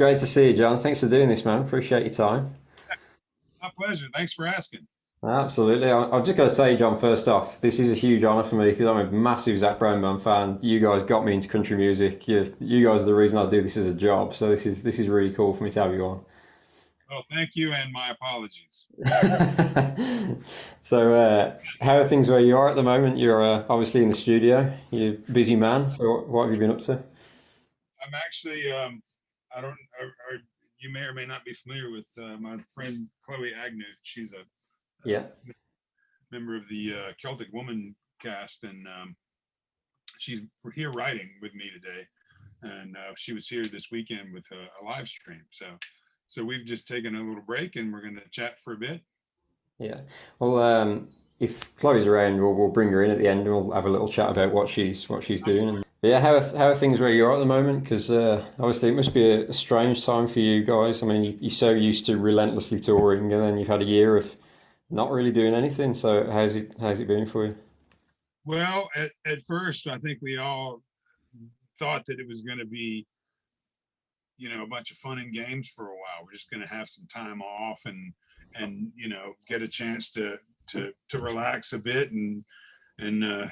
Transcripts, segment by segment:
Great to see you, John. Thanks for doing this, man. Appreciate your time. My pleasure. Thanks for asking. Absolutely. I've just got to tell you, John, first off, this is a huge honour for me because I'm a massive Zac Brown Band fan. You guys got me into country music. You guys are the reason I do this as a job. So this is really cool for me to have you on. Well, thank you, and my apologies. So, how are things where you are at the moment? You're obviously in the studio. You're a busy man. So, what have you been up to? I'm actually, I don't, you may or may not be familiar with my friend Chloe Agnew. She's a Yeah. member of the Celtic Woman cast, and she's here writing with me today. And she was here this weekend with a live stream. So we've just taken a little break, and we're going to chat for a bit. Yeah. Well, if Chloe's around, we'll bring her in at the end and we'll have a little chat about what she's doing. And yeah, how are things where you are at the moment? Because obviously it must be a strange time for you guys. I mean, you're so used to relentlessly touring, and then you've had a year of not really doing anything. So how's it been for you? Well, at first, I think we all thought that it was going to be a bunch of fun and games for a while. We're just going to have some time off and get a chance to relax a bit and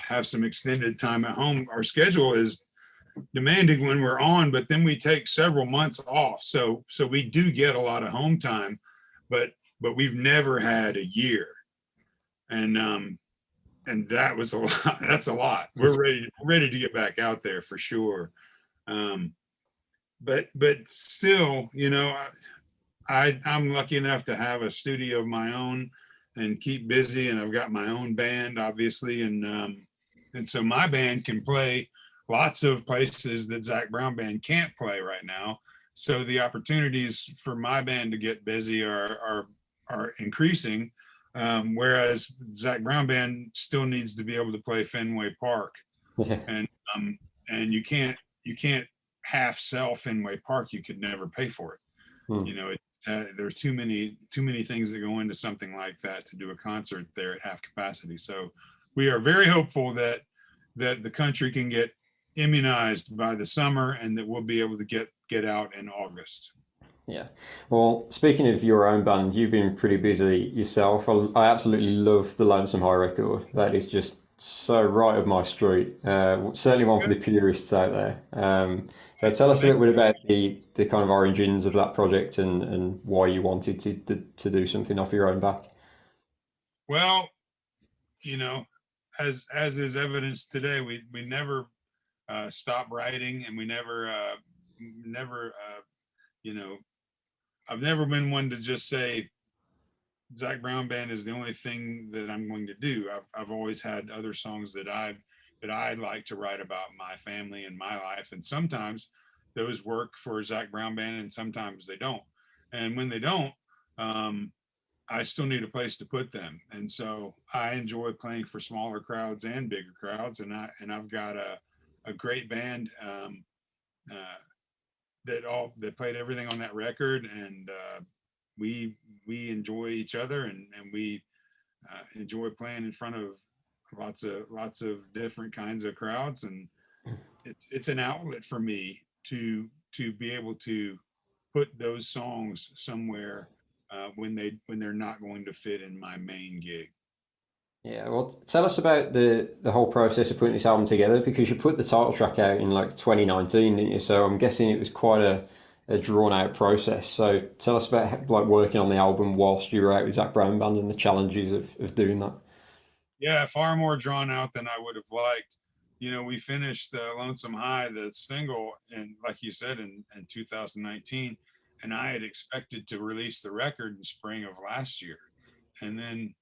have some extended time at home. Our schedule is demanding when we're on, but then we take several months off, so we do get a lot of home time, but we've never had a year, and that was a lot. That's a lot. We're ready to get back out there for sure. um, but still, I'm lucky enough to have a studio of my own and keep busy, and I've got my own band, obviously, and so my band can play lots of places that Zac Brown Band can't play right now. So the opportunities for my band to get busy are increasing, whereas Zac Brown Band still needs to be able to play Fenway Park, Yeah. and um, and you can't half sell Fenway Park. You could never pay for it. Hmm. There are too many things that go into something like that to do a concert there at half capacity. So we are very hopeful that the country can get immunized by the summer, and that we'll be able to get out in August. Yeah. Well, speaking of your own band, you've been pretty busy yourself. I absolutely love the Lonesome High record. That is just so right up my street. Certainly one for the purists out there. So tell us a little bit about the kind of origins of that project and why you wanted to do something off your own back. Well, you know, as is evidence today, we never stop writing, and we never you know I've never been one to just say Zac Brown Band is the only thing that I'm going to do. I've always had other songs that I like to write about my family and my life, and sometimes those work for Zac Brown Band, and sometimes they don't. And when they don't, um, I still need a place to put them, and so I enjoy playing for smaller crowds and bigger crowds, and I've got a great band, uh, that played everything on that record, and we we enjoy each other, and we enjoy playing in front of lots of different kinds of crowds, and it's an outlet for me to be able to put those songs somewhere when they're not going to fit in my main gig. Yeah, well, tell us about the whole process of putting this album together because you put the title track out in like 2019, didn't you? So I'm guessing it was quite a drawn out process. So tell us about like working on the album whilst you were out with Zac Brown Band and the challenges of doing that. Yeah, far more drawn out than I would have liked. We finished Lonesome High, the single, and like you said, in 2019, and I had expected to release the record in spring of last year, and then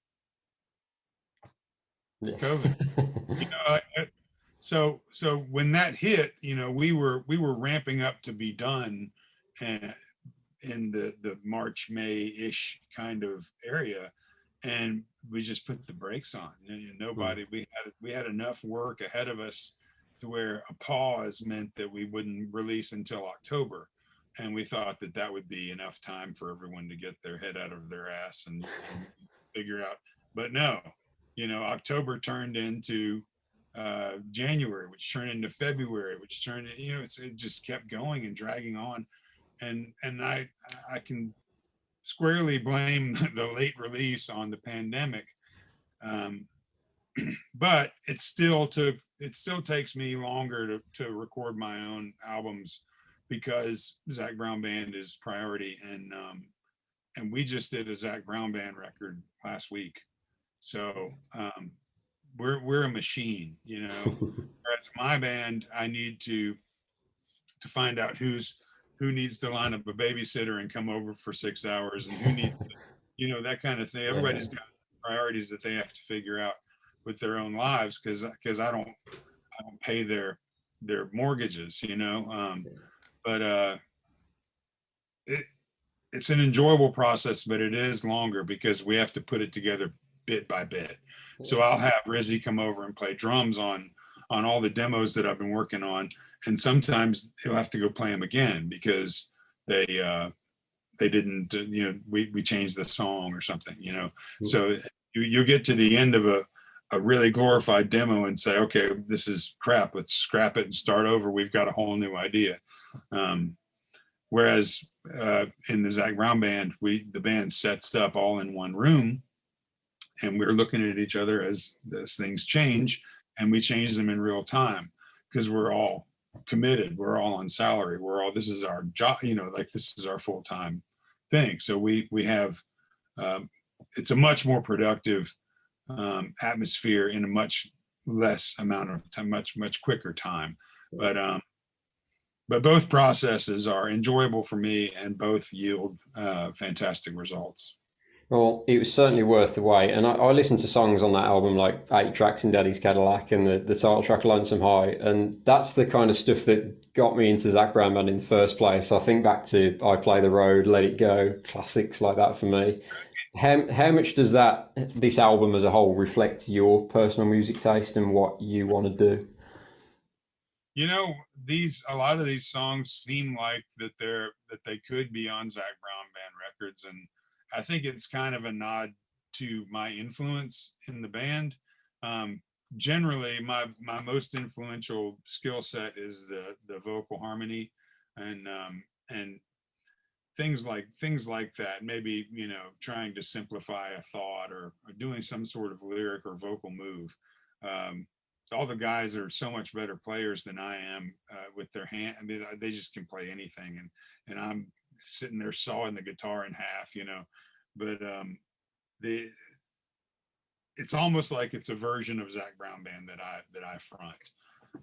Yeah. COVID. You know, so when that hit, we were ramping up to be done, uh, in the March May ish kind of area, and we just put the brakes on. Mm. Nobody we had enough work ahead of us to where a pause meant that we wouldn't release until October, and we thought that that would be enough time for everyone to get their head out of their ass and figure out. But no, October turned into January, which turned into February, which turned, it just kept going and dragging on. and I can squarely blame the late release on the pandemic. Um, but it still takes me longer to record my own albums because Zac Brown Band is priority, and we just did a Zac Brown Band record last week. So we're a machine, you know. Whereas my band, I need to find out who needs to line up a babysitter and come over for 6 hours, and who needs, you know, that kind of thing. Yeah, Everybody's got priorities that they have to figure out with their own lives, because I don't pay their mortgages, you know. But it, it's an enjoyable process, but it is longer because we have to put it together bit by bit. So I'll have Rizzy come over and play drums on all the demos that I've been working on, and sometimes he'll have to go play them again because they didn't, you know, we changed the song or something, you know. So you get to the end of a really glorified demo and say, okay, this is crap, let's scrap it and start over, we've got a whole new idea. Whereas in the Zac Brown Band, the band sets up all in one room, and we're looking at each other as things change, and we change them in real time because we're all committed, we're all on salary, this is our job, you know, like this is our full-time thing. So we have it's a much more productive atmosphere in a much less amount of time, much quicker time. But both processes are enjoyable for me, and both yield fantastic results. well, it was certainly worth the wait. And I listened to songs on that album, like 8 tracks in Daddy's Cadillac and the title track Lonesome High. And that's the kind of stuff that got me into Zac Brown Band in the first place. I think back to I Play the Road, Let It Go, classics like that for me. How much does this album as a whole reflect your personal music taste and what you want to do? You know, a lot of these songs seem like that they could be on Zac Brown Band records, and I think it's kind of a nod to my influence in the band. Generally, my most influential skill set is the vocal harmony, and things like that. Maybe, you know, trying to simplify a thought, or doing some sort of lyric or vocal move. Um, all the guys are so much better players than I am with their hand. I mean, they just can play anything, and I'm sitting there sawing the guitar in half, you know. But the it's almost like it's a version of Zac Brown Band that I front,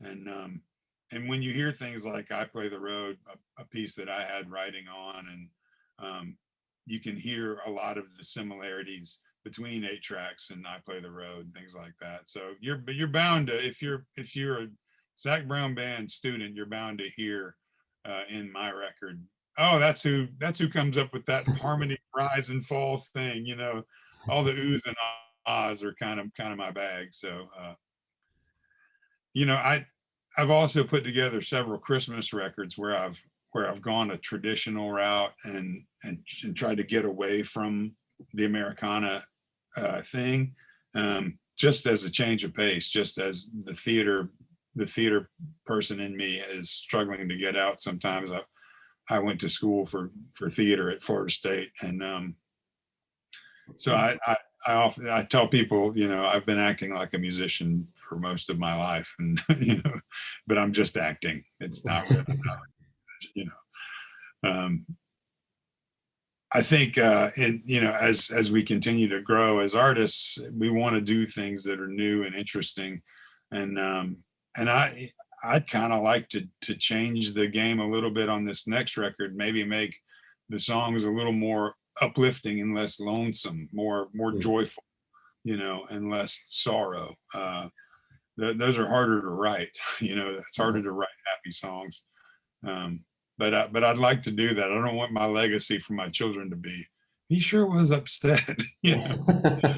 and when you hear things like I Play the Road, a piece that I had writing on, and you can hear a lot of the similarities between 8 tracks and I Play the Road, things like that. So you're bound to, if you're a Zac Brown Band student, you're bound to hear in my record, oh, that's who comes up with that harmony rise and fall thing, you know. All the oohs and ahs are kind of my bag. So you know, I've also put together several Christmas records where I've gone a traditional route, and tried to get away from the Americana thing, just as a change of pace, just as the theater person in me is struggling to get out. Sometimes I went to school for theater at Florida State, and so I tell people, you know, I've been acting like a musician for most of my life, and you know, but I'm just acting. It's not really, you know. I think, you know, as we continue to grow as artists, we want to do things that are new and interesting, and I'd kind of like to change the game a little bit on this next record. Maybe make the songs a little more uplifting and less lonesome, more joyful, you know, and less sorrow. Those are harder to write. You know, it's harder to write happy songs. Um, but I'd like to do that. I don't want my legacy for my children to be, he sure was upset. You know.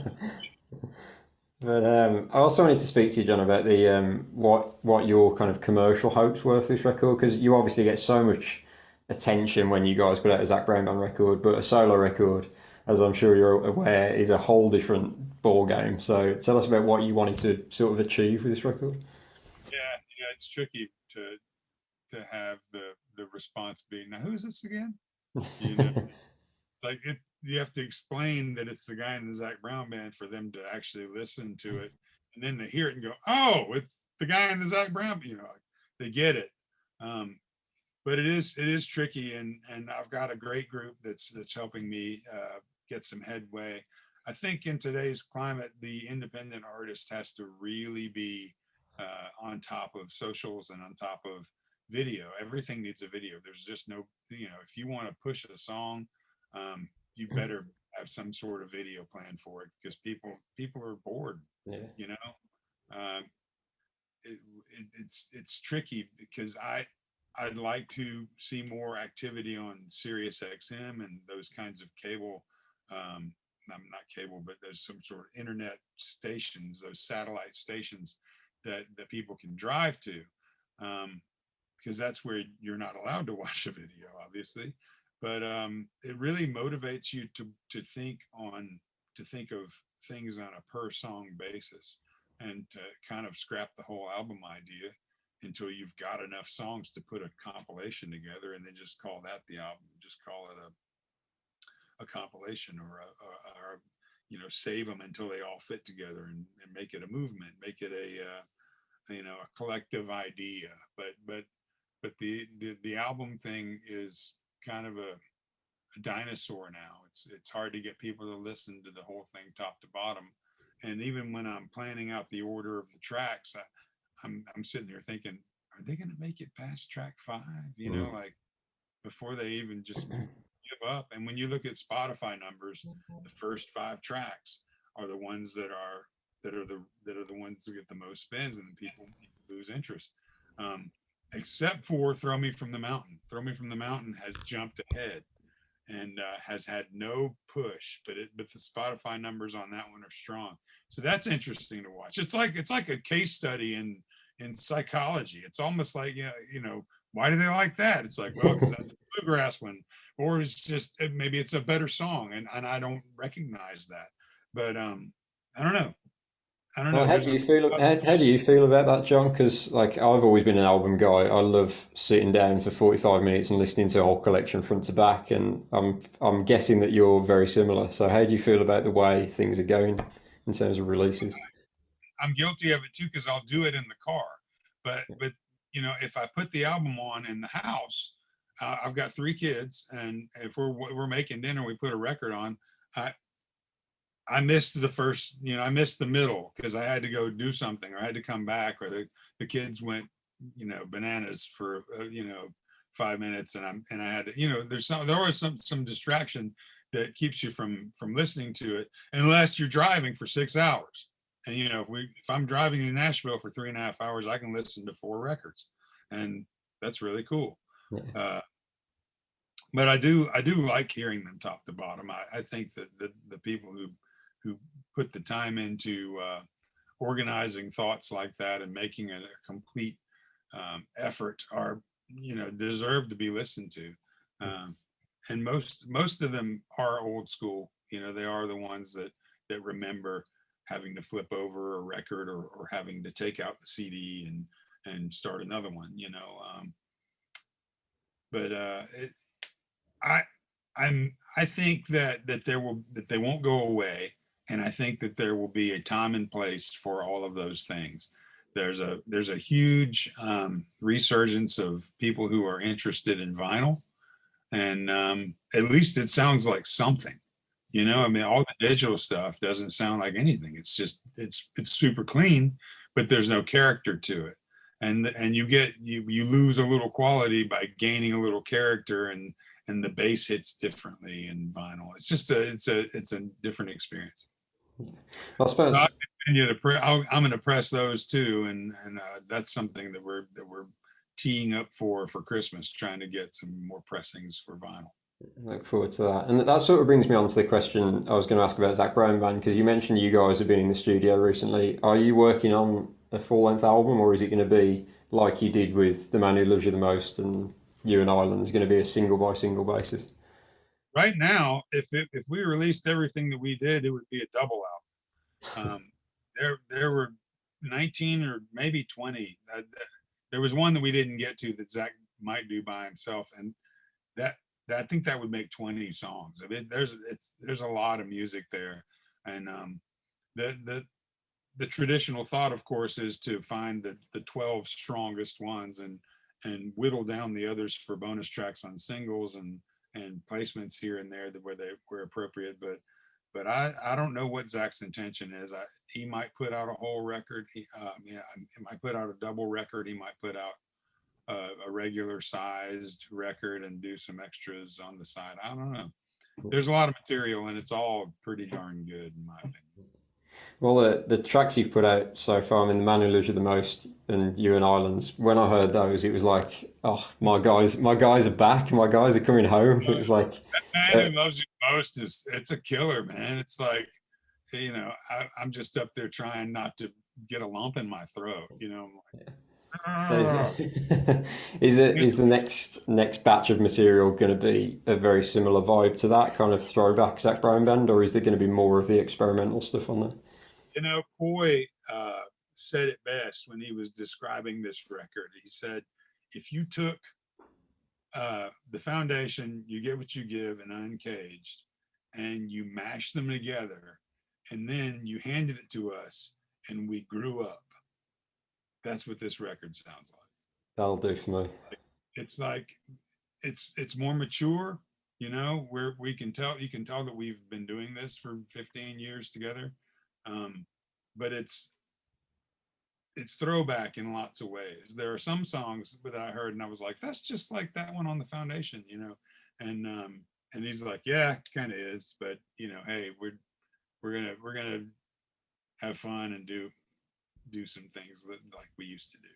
But I also wanted to speak to you, John, about the what your kind of commercial hopes were for this record, because you obviously get so much attention when you guys put out a Zac Brown Band record, but a solo record, as I'm sure you're aware, is a whole different ball game. So tell us about what you wanted to sort of achieve with this record. Yeah, it's tricky to have the response be, now who's this again? You know, it's like you have to explain that it's the guy in the Zac Brown Band for them to actually listen to it, and then they hear it and go, oh, it's the guy in the Zac Brown, like, they get it. But it is tricky, and I've got a great group that's helping me get some headway. I think in today's climate, the independent artist has to really be on top of socials and on top of video. Everything needs a video. There's just no, if you want to push a song, you better have some sort of video plan for it, because people are bored. Yeah. You know, um, it's tricky, because I'd like to see more activity on Sirius XM and those kinds of cable, not cable, but there's some sort of internet stations, those satellite stations that people can drive to, because that's where you're not allowed to watch a video, obviously. But it really motivates you to think of things on a per song basis, and to kind of scrap the whole album idea until you've got enough songs to put a compilation together, and then just call that the album. Just call it a compilation, or save them until they all fit together, and make it a movement, make it a collective idea. But the album thing is kind of a dinosaur now. It's hard to get people to listen to the whole thing top to bottom. And even when I'm planning out the order of the tracks, I'm sitting there thinking, are they going to make it past track 5? Like, before they even just give up. And when you look at Spotify numbers, the first 5 tracks are the ones that are the ones that get the most spins, and people lose interest. Except for Throw Me From the Mountain. Throw Me From the Mountain has jumped ahead and has had no push, but the Spotify numbers on that one are strong. So that's interesting to watch. It's like a case study in psychology. It's almost like, why do they like that? It's like, well, because that's a bluegrass one, or it's just, maybe it's a better song, and I don't recognize that. But I don't know. Well, how There's do you feel? How do you feel about that, John? Because like I've always been an album guy. I love sitting down for 45 minutes and listening to a whole collection front to back. And I'm guessing that you're very similar. So how do you feel about the way things are going in terms of releases? I'm guilty of it too, because I'll do it in the car. But if I put the album on in the house, I've got 3 kids, and if we're making dinner, we put a record on. I missed the first, I missed the middle because I had to go do something, or I had to come back, or the kids went, bananas for 5 minutes, and I had to, there was some distraction that keeps you from listening to it, unless you're driving for 6 hours. And if I'm driving to Nashville for 3.5 hours, I can listen to 4 records, and that's really cool. Yeah. But I do like hearing them top to bottom. I think that the people who put the time into organizing thoughts like that and making it a complete effort are, deserve to be listened to. And most of them are old school. They are the ones that remember having to flip over a record, or having to take out the CD and start another one. But I think that they won't go away, and I think that there will be a time and place for all of those things. There's a huge resurgence of people who are interested in vinyl, and at least it sounds like something. I mean, all the digital stuff doesn't sound like anything. It's just it's super clean, but there's no character to it, and you lose a little quality by gaining a little character, and the bass hits differently in vinyl. It's just it's a different experience. Well, I suppose. I'll continue to I'm going to press those too, and that's something that we're teeing up for Christmas, trying to get some more pressings for vinyl. Look forward to that. And that sort of brings me on to the question I was going to ask about Zac Brown Band, because you mentioned you guys have been in the studio recently. Are you working on a full-length album, or is it going to be like you did with The Man Who Loves You the Most and You and Ireland? Is going to be a single by single basis? Right now, if we released everything that we did, it would be a double album. There were 19 or maybe 20. there was one that we didn't get to that Zac might do by himself, and that, I think that would make 20 songs. I mean, there's a lot of music there, and the the traditional thought, of course, is to find the 12 strongest ones and whittle down the others for bonus tracks on singles and placements here and there where they were appropriate. But I don't know what Zac's intention is. He might put out a whole record. He might put out a double record. He might put out a regular sized record and do some extras on the side. I don't know. There's a lot of material and it's all pretty darn good in my opinion. Well, the tracks you've put out so far, I mean, the Man Who Loves You the Most and You and Islands, when I heard those, it was like, oh, my guys are back, my guys are coming home. It was like, Man uh, Who Loves You Most it's a killer, man. It's like, I'm just up there trying not to get a lump in my throat. I'm like, so is "Ah." is the next batch of material going to be a very similar vibe to that kind of throwback Zac Brown Band, or is there going to be more of the experimental stuff on there? Coy said it best when he was describing this record. He said, if you took the foundation, You Get What You Give, and Uncaged, and you mashed them together, and then you handed it to us, and we grew up. That's what this record sounds like. That'll do for me. It's like it's more mature, where we can tell you can tell that we've been doing this for 15 years together. But it's throwback in lots of ways. There are some songs that I heard and I was like, that's just like that one on the foundation, and he's like, yeah, kind of is, but hey, we're gonna have fun and do some things that like we used to do.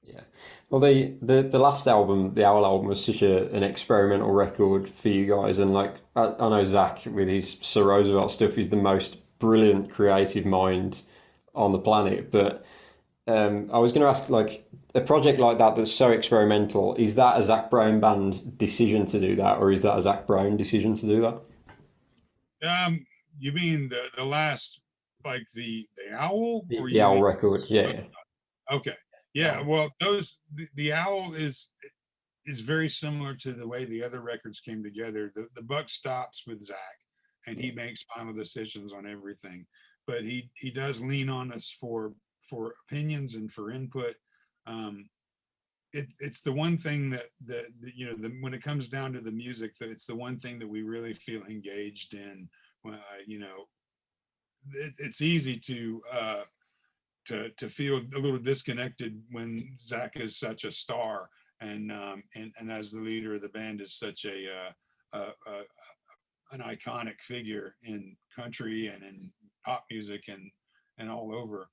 Yeah. Well, the last album, the Owl album, was such an experimental record for you guys, and like I know Zac with his Sir Roosevelt stuff is the most brilliant creative mind on the planet. But I was going to ask, like a project like that that's so experimental, is that a Zac Brown Band decision to do that, or is that a Zac Brown decision to do that? You mean the last, like the owl, or The you Owl mean? record, yeah, Okay, yeah. yeah. Well, the owl is very similar to the way the other records came together. The buck stops with Zac, and he makes final decisions on everything. But he does lean on us for opinions and for input. Um, it's the one thing when it comes down to the music, that it's the one thing that we really feel engaged in. It's easy to feel a little disconnected when Zac is such a star, and as the leader of the band is such an iconic figure in country and in pop music and all over.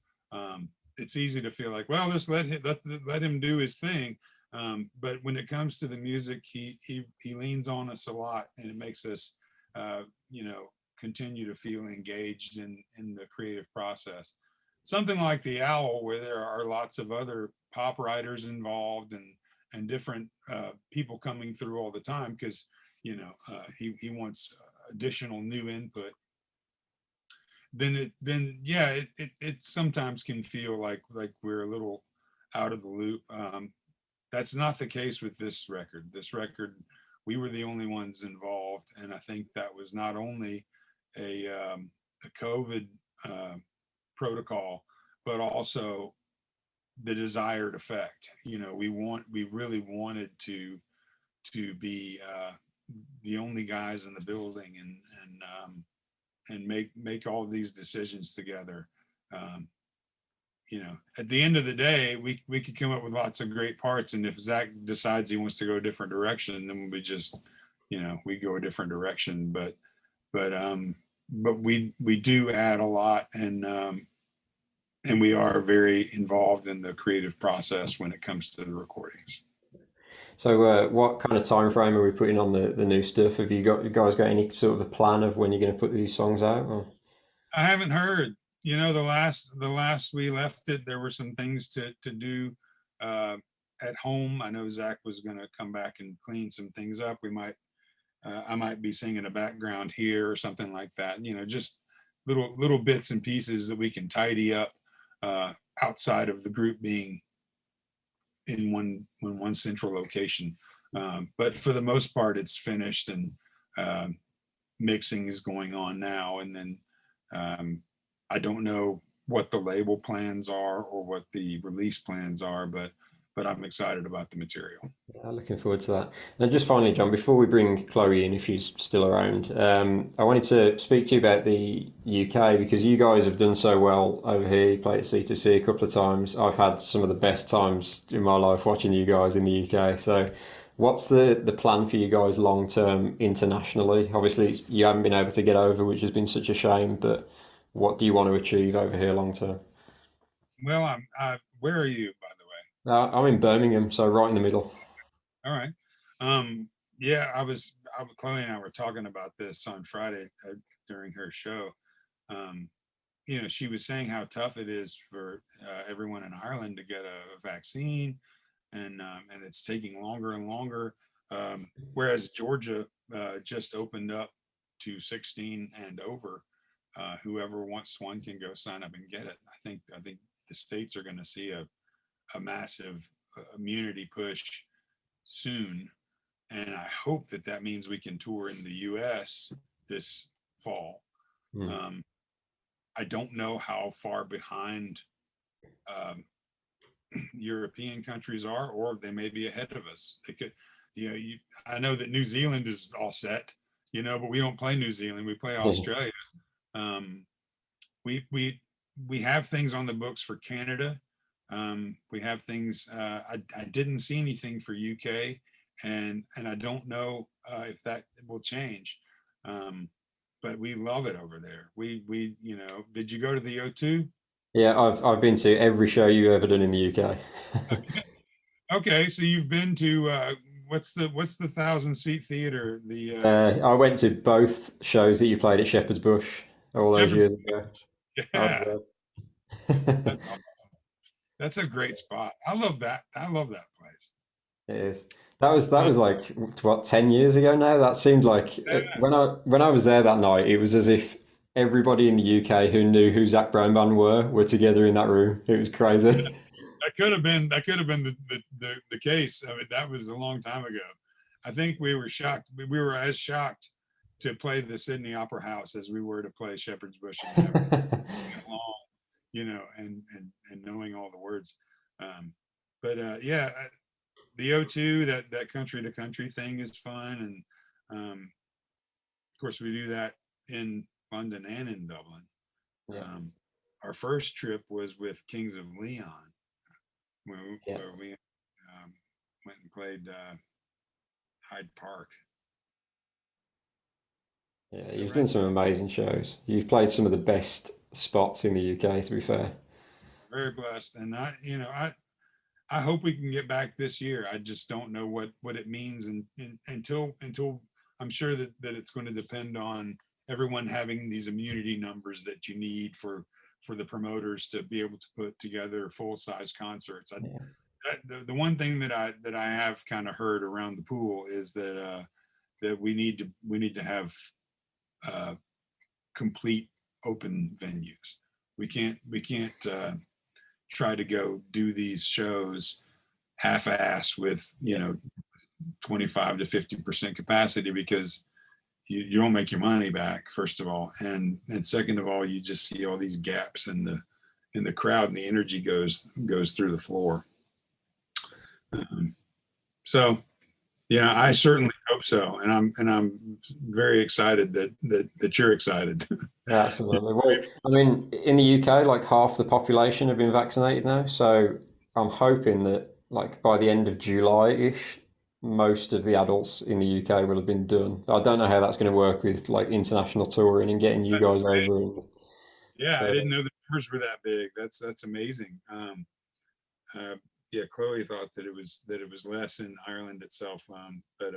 It's easy to feel like, well, just let him do his thing. But when it comes to the music, he leans on us a lot, and it makes us, continue to feel engaged in the creative process. Something like the Owl, where there are lots of other pop writers involved and different people coming through all the time, because he wants additional new input. Then yeah, it sometimes can feel like we're a little out of the loop. That's not the case with this record. This record, we were the only ones involved, and I think that was not only a COVID protocol, but also the desired effect. We really wanted to be the only guys in the building and make all these decisions together. At the end of the day, we could come up with lots of great parts, and if Zac decides he wants to go a different direction, then we just, we go a different direction. But we do add a lot, and we are very involved in the creative process when it comes to the recordings. So, what kind of time frame are we putting on the new stuff? Have you guys got any sort of a plan of when you're going to put these songs out? Or? I haven't heard. The last we left it, there were some things to do at home. I know Zac was going to come back and clean some things up. I might be singing a background here or something like that. Just little bits and pieces that we can tidy up outside of the group being in one central location. But for the most part, it's finished, and mixing is going on now. And then I don't know what the label plans are or what the release plans are, but I'm excited about the material. Yeah, looking forward to that. And just finally, John, before we bring Chloe in, if she's still around, I wanted to speak to you about the UK because you guys have done so well over here. You played at C2C a couple of times. I've had some of the best times in my life watching you guys in the UK. So, what's the plan for you guys long term internationally? Obviously, you haven't been able to get over, which has been such a shame. But what do you want to achieve over here long term? Well, where are you, by the I'm in Birmingham, so right in the middle. way? All right. Yeah, Chloe and I were talking about this on Friday during her show. Um, she was saying how tough it is for everyone in Ireland to get a vaccine, and it's taking longer and longer. Whereas Georgia just opened up to 16 and over. Whoever wants one can go sign up and get it. I think the states are going to see a massive immunity push soon, and I hope that that means we can tour in the U.S. this fall. Mm. I don't know how far behind um, European countries are, or they may be ahead of us. They could, I know that New Zealand is all set, but we don't play New Zealand. We play Australia. Um, we have things on the books for Canada. We have things. I didn't see anything for UK, and I don't know if that will change. But we love it over there. We did you go to the O2? Yeah, I've been to every show you've ever done in the UK. Okay, so you've been to what's the 1,000 seat theater? The I went to both shows that you played at Shepherd's Bush all those Shepherd. years ago. I Yeah, was that's, there. that's a great spot. I love that. I love that place. It is. That was like what 10 years ago now. That seemed like when I was there that night, it was as if everybody in the UK who knew who Zac Brown Band were together in that room. It was crazy. That could have been the case. I mean, that was a long time ago. I think we were shocked. We were as shocked to play the Sydney Opera House as we were to play Shepherd's Bush and have it long, and knowing all the words. Um, but yeah, the O2, that country to country thing is fun, and of course we do that in London and in Dublin. Yeah, Um, our first trip was with Kings of Leon, yeah, where we went and played Hyde Park. yeah. Is that You've right? done some amazing shows. You've played some of the best spots in the UK, to be fair. Very blessed, and I hope we can get back this year. I just don't know what it means, and until I'm sure that it's going to depend on everyone having these immunity numbers that you need for the promoters to be able to put together full size concerts. Yeah, The one thing that I have kind of heard around the pool is that we need to have uh, complete open venues. We can't try to go do these shows half-ass with yeah. 25 to 50% capacity, because you don't make your money back, first of all, and second of all, you just see all these gaps in the crowd, and the energy goes through the floor. Um, so yeah, I certainly hope so, and I'm very excited that you're excited. Yeah, absolutely. Well, I mean, in the UK, like half the population have been vaccinated now, so I'm hoping that like by the end of July-ish, most of the adults in the UK will have been done. I don't know how that's going to work with like international touring and getting you guys over. Yeah, I Uh, didn't know the numbers were that big. That's amazing. Uh, yeah, Chloe thought that it was less in Ireland itself, but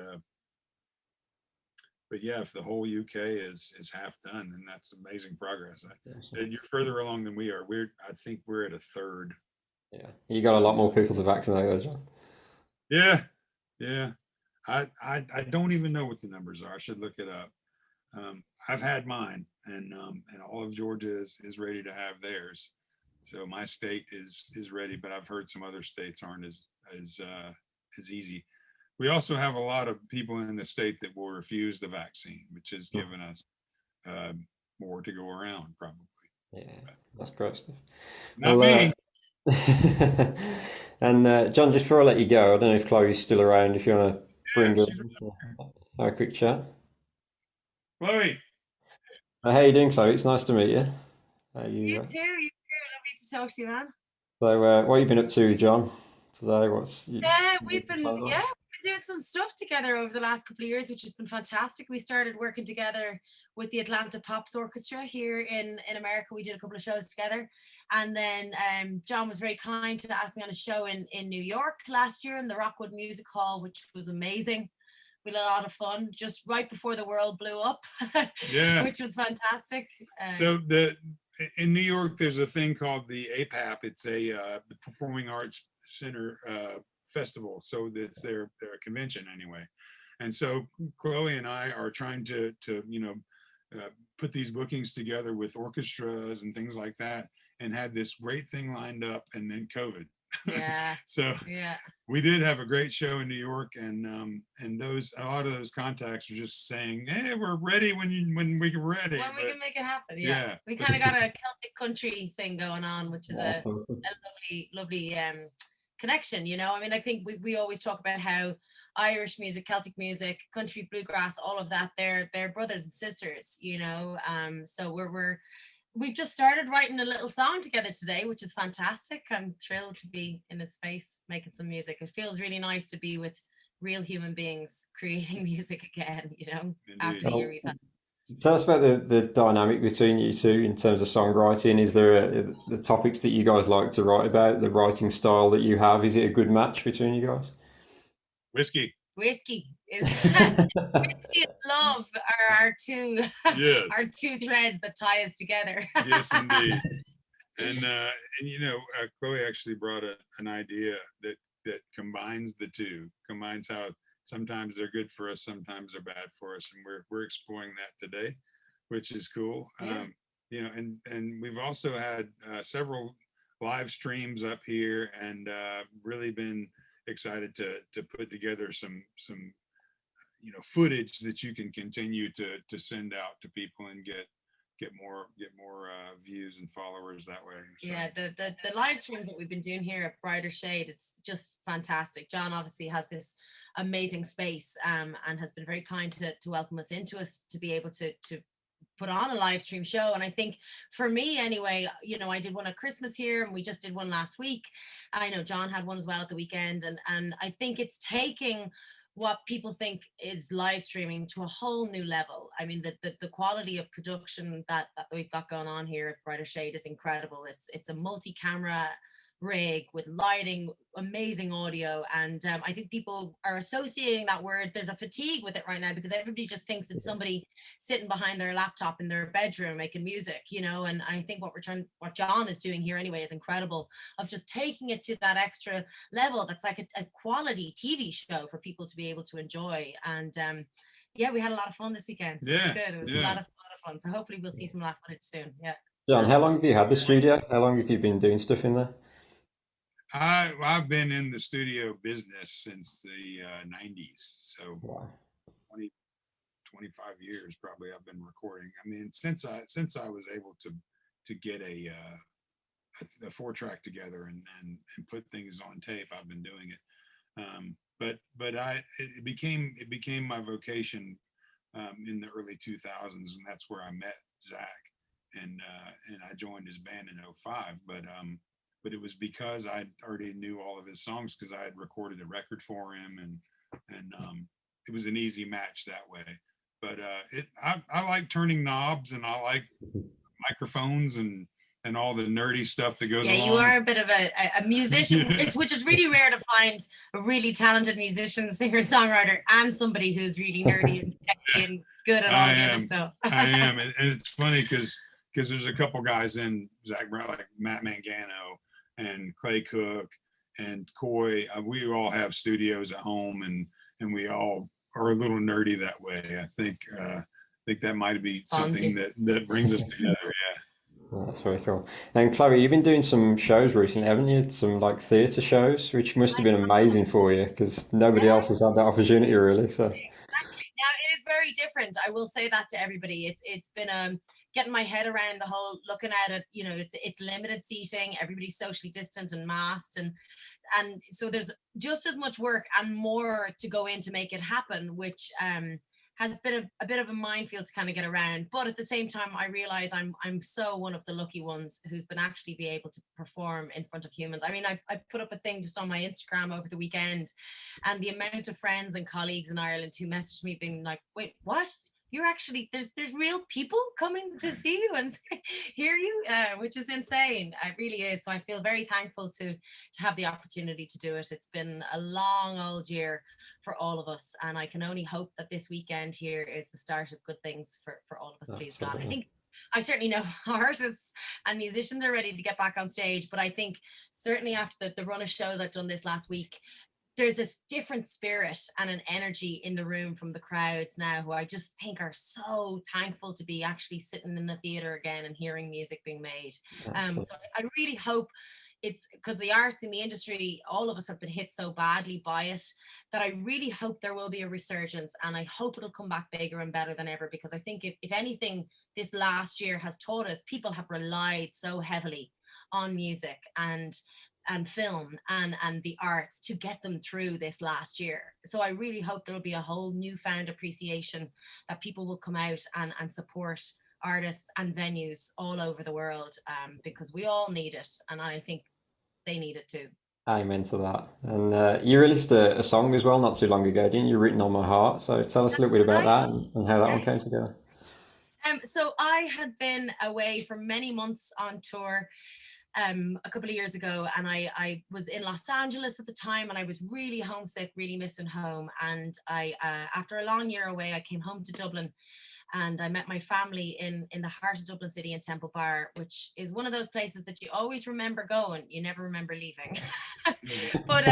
yeah, if the whole UK is half done, then that's amazing progress. And you're further along than we are. I think we're at a third. yeah, you got a lot more people to vaccinate though, John. Yeah, yeah. I don't even know what the numbers are. I should look it up. I've had mine, and all of Georgia is ready to have theirs. So my state is ready, but I've heard some other states aren't as easy. We also have a lot of people in the state that will refuse the vaccine, which has given us more to go around, probably. Yeah, that's great stuff. Not me. And John, just before I let you go, I don't know if Chloe's still around. If you want to Yeah, bring her she's in to have a quick chat. Chloe. How you doing, Chloe? It's nice to meet you. How You you? too. You too. Lovely to talk to you, man. So, what have you been up to, John, today? What's you Yeah, got some plans on? we've been doing some stuff together over the last couple of years, which has been fantastic. We started working together with the Atlanta Pops Orchestra here in America. We did a couple of shows together, and then John was very kind to ask me on a show in New York last year in the Rockwood Music Hall, which was amazing. We had a lot of fun just right before the world blew up, Yeah. which was fantastic. So in New York, there's a thing called the APAP. It's the Performing Arts Center festival. So it's their convention anyway. And so Chloe and I are trying to put these bookings together with orchestras and things like that, and had this great thing lined up, and then COVID. Yeah. So Yeah. we did have a great show in New York, and a lot of those contacts are just saying, "Hey, we're ready when we get ready." When we can make it happen, Yeah. We kind of got a Celtic country thing going on, which is Yeah, a lovely connection. I mean, I think we always talk about how Irish music, Celtic music, country, bluegrass, all of that, they're brothers and sisters. So we've just started writing a little song together today, which is fantastic. I'm thrilled to be in a space making some music. It feels really nice to be with real human beings creating music again, after the year we've had. Tell us about the dynamic between you two in terms of songwriting. Is there the topics that you guys like to write about, the writing style that you have? Is it a good match between you guys? Whiskey is whiskey and love are our two Yes. our two threads that tie us together. Yes, indeed. And Chloe actually brought an idea that combines the two, combines how sometimes they're good for us, sometimes they're bad for us, and we're exploring that today, which is cool. Yeah. And we've also had several live streams up here, and really been excited to put together some footage that you can continue to send out to people and get more views and followers that way. So. Yeah, the live streams that we've been doing here at Brighter Shade, it's just fantastic. John obviously has this amazing space and has been very kind to welcome us into us to be able to put on a live stream show. And I think for me anyway, I did one at Christmas here, and we just did one last week. I know John had one as well at the weekend, and I think it's taking what people think is live streaming to a whole new level. I mean, the quality of production that we've got going on here at Brighter Shade is incredible. It's a multi-camera rig with lighting, amazing audio, and I think people are associating that word. There's a fatigue with it right now because everybody just thinks it's somebody sitting behind their laptop in their bedroom making music, and I think what John is doing here anyway is incredible, of just taking it to that extra level that's like a quality TV show for people to be able to enjoy. And we had a lot of fun this weekend. It was good. It was a lot of fun. So hopefully we'll see some live footage soon. Yeah. John, how long have you had the studio? How long have you been doing stuff in there? I've been in the studio business since the 90s. So Wow. 25 years probably I've been recording. I mean, since I was able to get a 4-track together and put things on tape, I've been doing it. But it became my vocation in the early 2000s, and that's where I met Zac, and I joined his band in 05. But it was because I already knew all of his songs, because I had recorded a record for him, and it was an easy match that way. But I like turning knobs, and I like microphones and all the nerdy stuff that goes along. Yeah, you are a bit of a musician, which is really rare to find a really talented musician, singer, songwriter, and somebody who's really nerdy and good at all the other stuff. I am, and it's funny because there's a couple guys in Zac Brown, like Matt Mangano and Clay Cook and Coy. We all have studios at home, and we all are a little nerdy that way. I think that might be something that brings us together. Yeah. Oh, that's very cool. And Chloe, you've been doing some shows recently, haven't you? Some like theatre shows, which must have been amazing for you because nobody else has had that opportunity really. So, Exactly. Now it is very different. I will say that to everybody. It's been getting my head around the whole looking at it. You know, it's limited seating. Everybody's socially distant and masked, and so there's just as much work and more to go in to make it happen, which has been a bit of a minefield to kind of get around. But at the same time, I realize I'm so one of the lucky ones who's been actually be able to perform in front of humans. I mean, I put up a thing just on my Instagram over the weekend, and the amount of friends and colleagues in Ireland who messaged me being like, wait, what? You're actually there's real people coming to see you and hear you, which is insane. It really is. So I feel very thankful to have the opportunity to do it. It's been a long old year for all of us, and I can only hope that this weekend here is the start of good things for all of us. Please God. I absolutely. think I certainly know artists and musicians are ready to get back on stage, but I think certainly after the run of shows I've done this last week, there's this different spirit and an energy in the room from the crowds now who I just think are so thankful to be actually sitting in the theater again and hearing music being made. Absolutely. So I really hope it's because the arts in the industry, all of us have been hit so badly by it that I really hope there will be a resurgence, and I hope it'll come back bigger and better than ever, because I think if anything this last year has taught us, people have relied so heavily on music and film and the arts to get them through this last year. So I really hope there'll be a whole newfound appreciation that people will come out and support artists and venues all over the world, because we all need it, and I think they need it too. Amen to that. And you released a song as well not too long ago, didn't you? Written on My Heart. So tell us a little bit about Right. that and how that one Yes. came together. So I had been away for many months on tour a couple of years ago, and I was in Los Angeles at the time, and I was really homesick, really missing home. And I after a long year away, I came home to Dublin, and I met my family in the heart of Dublin City in Temple Bar, which is one of those places that you always remember going, you never remember leaving. But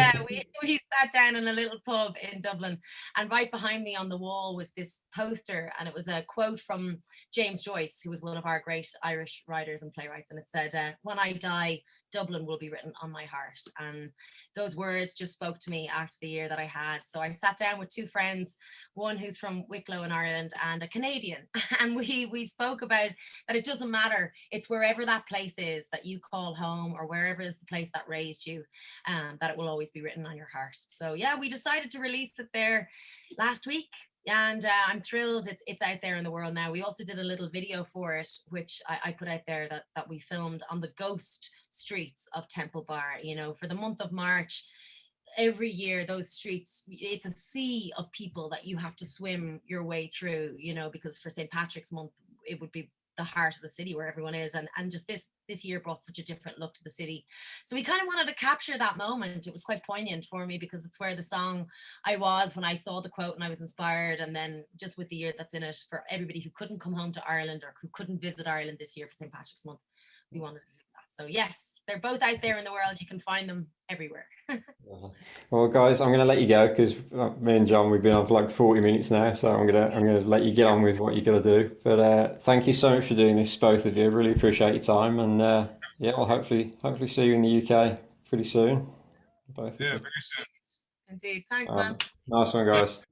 we sat down in a little pub in Dublin, and right behind me on the wall was this poster, and it was a quote from James Joyce, who was one of our great Irish writers and playwrights, and it said, "When I die, Dublin will be written on my heart." And those words just spoke to me after the year that I had. So I sat down with two friends, one who's from Wicklow in Ireland and a Canadian, and we spoke about that it doesn't matter. It's wherever that place is that you call home, or wherever is the place that raised you, that it will always be written on your heart. So yeah, we decided to release it there last week, and I'm thrilled it's out there in the world now. We also did a little video for it, which I put out there that we filmed on the ghost streets of Temple Bar. You know, for the month of March, every year those streets, it's a sea of people that you have to swim your way through, you know, because for St. Patrick's month it would be the heart of the city where everyone is, and just this year brought such a different look to the city. So we kind of wanted to capture that moment. It was quite poignant for me because it's where the song I was when I saw the quote and I was inspired, and then just with the year that's in it, for everybody who couldn't come home to Ireland or who couldn't visit Ireland this year for St. Patrick's month, we wanted to do that. So yes, they're both out there in the world. You can find them everywhere. Well, guys, I'm going to let you go because me and John, we've been on for like 40 minutes now, so I'm gonna let you get on with what you got to do. But thank you so much for doing this, both of you. Really appreciate your time, and yeah, I'll hopefully see you in the UK pretty soon, both of Yeah, you. very soon. Indeed. Thanks, man. Nice one, Yeah. guys.